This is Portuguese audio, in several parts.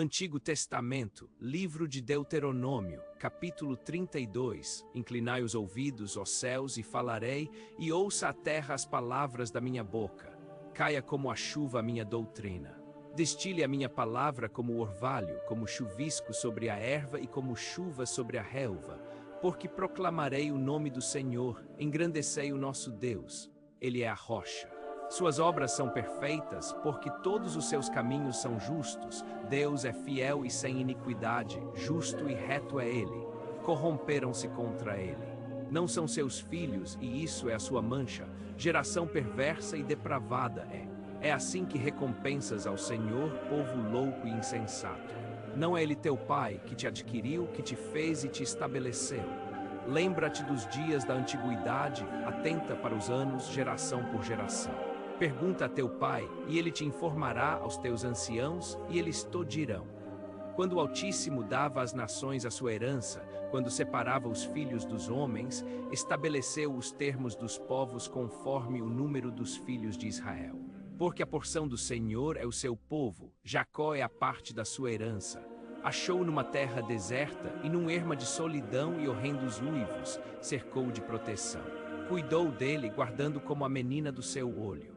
Antigo Testamento, livro de Deuteronômio, capítulo 32. Inclinai os ouvidos, ó céus, e falarei, e ouça a terra as palavras da minha boca. Caia como a chuva a minha doutrina. Destile a minha palavra como orvalho, como chuvisco sobre a erva e como chuva sobre a relva. Porque proclamarei o nome do Senhor, engrandecei o nosso Deus. Ele é a rocha. Suas obras são perfeitas, porque todos os seus caminhos são justos. Deus é fiel e sem iniquidade, justo e reto é ele. Corromperam-se contra ele. Não são seus filhos, e isso é a sua mancha. Geração perversa e depravada é. É assim que recompensas ao Senhor, povo louco e insensato. Não é ele teu pai, que te adquiriu, que te fez e te estabeleceu. Lembra-te dos dias da antiguidade, atenta para os anos, geração por geração. Pergunta a teu pai, e ele te informará aos teus anciãos, e eles te dirão. Quando o Altíssimo dava às nações a sua herança, quando separava os filhos dos homens, estabeleceu os termos dos povos conforme o número dos filhos de Israel. Porque a porção do Senhor é o seu povo, Jacó é a parte da sua herança. Achou numa terra deserta, e num erma de solidão e horrendos uivos, cercou de proteção. Cuidou dele, guardando como a menina do seu olho.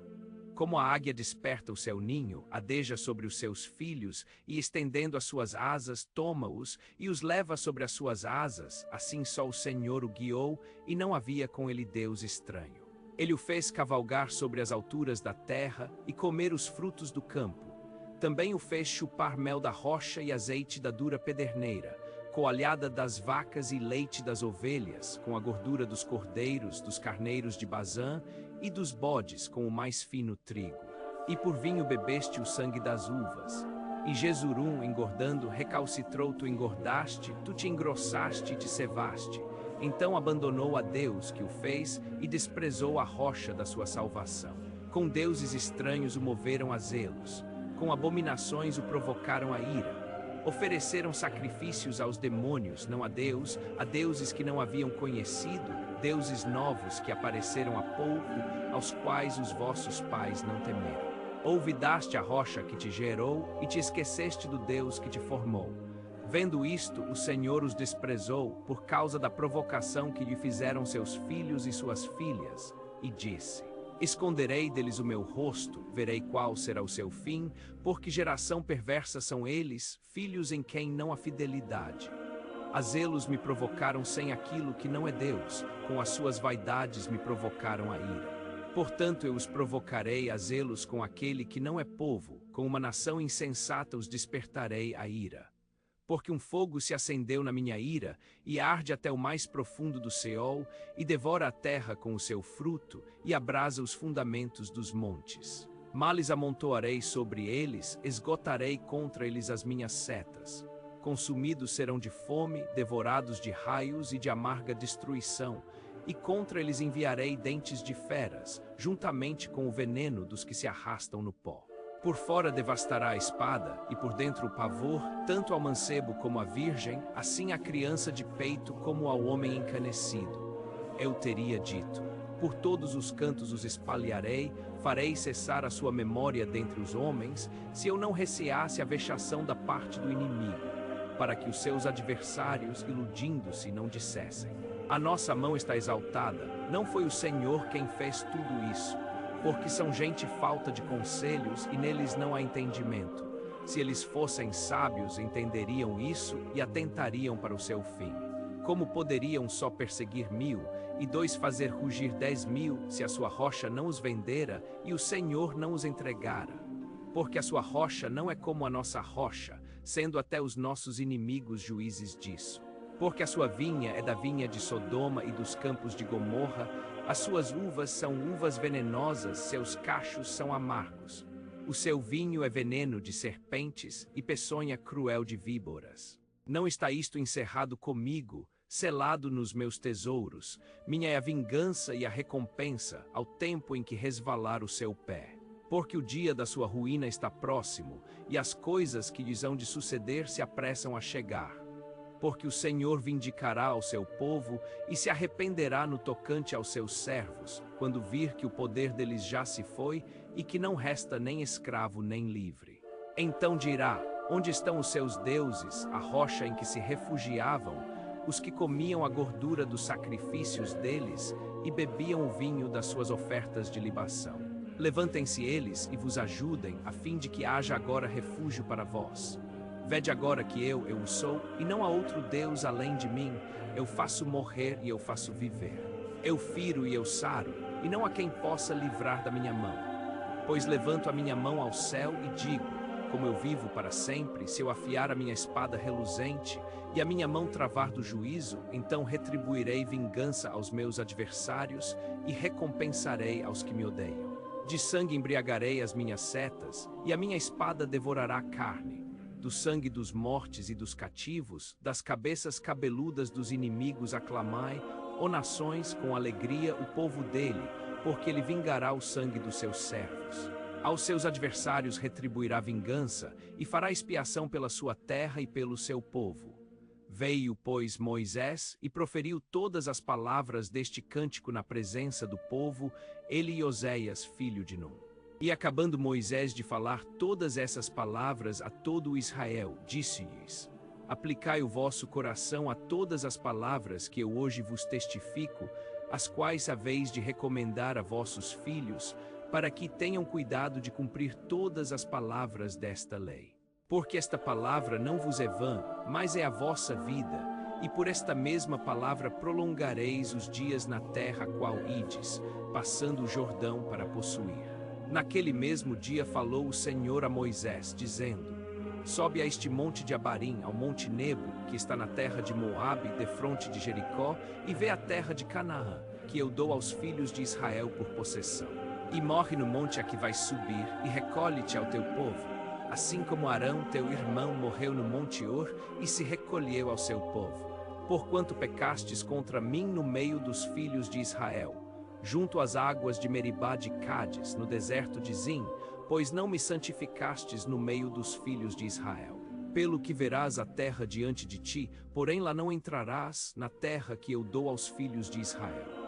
Como a águia desperta o seu ninho, adeja sobre os seus filhos, e estendendo as suas asas, toma-os, e os leva sobre as suas asas, assim só o Senhor o guiou, e não havia com ele Deus estranho. Ele o fez cavalgar sobre as alturas da terra, e comer os frutos do campo. Também o fez chupar mel da rocha e azeite da dura pederneira, coalhada das vacas e leite das ovelhas, com a gordura dos cordeiros, dos carneiros de Bazã e dos bodes, com o mais fino trigo. E por vinho bebeste o sangue das uvas. E Jesurum, engordando, recalcitrou, tu engordaste, tu te engrossaste e te cevaste. Então abandonou a Deus que o fez e desprezou a rocha da sua salvação. Com deuses estranhos o moveram a zelos, com abominações o provocaram a ira. Ofereceram sacrifícios aos demônios, não a Deus, a deuses que não haviam conhecido, deuses novos que apareceram há pouco, aos quais os vossos pais não temeram. Olvidaste a rocha que te gerou e te esqueceste do Deus que te formou. Vendo isto, o Senhor os desprezou por causa da provocação que lhe fizeram seus filhos e suas filhas, e disse: esconderei deles o meu rosto, verei qual será o seu fim, porque geração perversa são eles, filhos em quem não há fidelidade. A zelos me provocaram sem aquilo que não é Deus, com as suas vaidades me provocaram a ira. Portanto eu os provocarei a zelos com aquele que não é povo, com uma nação insensata os despertarei a ira. Porque um fogo se acendeu na minha ira, e arde até o mais profundo do Seol, e devora a terra com o seu fruto, e abrasa os fundamentos dos montes. Males amontoarei sobre eles, esgotarei contra eles as minhas setas. Consumidos serão de fome, devorados de raios e de amarga destruição, e contra eles enviarei dentes de feras, juntamente com o veneno dos que se arrastam no pó. Por fora devastará a espada, e por dentro o pavor, tanto ao mancebo como à virgem, assim à criança de peito como ao homem encanecido. Eu teria dito: por todos os cantos os espalharei, farei cessar a sua memória dentre os homens, se eu não receasse a vexação da parte do inimigo, para que os seus adversários, iludindo-se, não dissessem: a nossa mão está exaltada, não foi o Senhor quem fez tudo isso. Porque são gente falta de conselhos e neles não há entendimento. Se eles fossem sábios, entenderiam isso e atentariam para o seu fim. Como poderiam só perseguir 1000 e 2 fazer rugir 10.000 se a sua rocha não os vendera e o Senhor não os entregara? Porque a sua rocha não é como a nossa rocha, sendo até os nossos inimigos juízes disso. Porque a sua vinha é da vinha de Sodoma e dos campos de Gomorra, as suas uvas são uvas venenosas, seus cachos são amargos. O seu vinho é veneno de serpentes e peçonha cruel de víboras. Não está isto encerrado comigo, selado nos meus tesouros? Minha é a vingança e a recompensa, ao tempo em que resvalar o seu pé. Porque o dia da sua ruína está próximo, e as coisas que lhes hão de suceder se apressam a chegar. Porque o Senhor vindicará ao seu povo e se arrependerá no tocante aos seus servos, quando vir que o poder deles já se foi e que não resta nem escravo nem livre. Então dirá: Onde estão os seus deuses, a rocha em que se refugiavam, os que comiam a gordura dos sacrifícios deles e bebiam o vinho das suas ofertas de libação? Levantem-se eles e vos ajudem, a fim de que haja agora refúgio para vós. Vede agora que eu o sou, e não há outro Deus além de mim. Eu faço morrer e eu faço viver. Eu firo e eu saro, e não há quem possa livrar da minha mão. Pois levanto a minha mão ao céu e digo: como eu vivo para sempre, se eu afiar a minha espada reluzente e a minha mão travar do juízo, então retribuirei vingança aos meus adversários e recompensarei aos que me odeiam. De sangue embriagarei as minhas setas, e a minha espada devorará a carne. Do sangue dos mortes e dos cativos, das cabeças cabeludas dos inimigos aclamai, ó nações, com alegria o povo dele, porque ele vingará o sangue dos seus servos. Aos seus adversários retribuirá vingança, e fará expiação pela sua terra e pelo seu povo. Veio, pois, Moisés, e proferiu todas as palavras deste cântico na presença do povo, ele e Oséias, filho de Num. E acabando Moisés de falar todas essas palavras a todo o Israel, disse-lhes: aplicai o vosso coração a todas as palavras que eu hoje vos testifico, as quais haveis de recomendar a vossos filhos, para que tenham cuidado de cumprir todas as palavras desta lei. Porque esta palavra não vos é vã, mas é a vossa vida, e por esta mesma palavra prolongareis os dias na terra a qual ides, passando o Jordão para possuir. Naquele mesmo dia falou o Senhor a Moisés, dizendo: sobe a este monte de Abarim, ao monte Nebo, que está na terra de Moabe, defronte de Jericó, e vê a terra de Canaã, que eu dou aos filhos de Israel por possessão. E morre no monte a que vais subir, e recolhe-te ao teu povo, assim como Arão teu irmão morreu no monte Hor, e se recolheu ao seu povo. Porquanto pecastes contra mim no meio dos filhos de Israel, junto às águas de Meribá de Cádiz, no deserto de Zim, pois não me santificastes no meio dos filhos de Israel. Pelo que verás a terra diante de ti, porém lá não entrarás, na terra que eu dou aos filhos de Israel.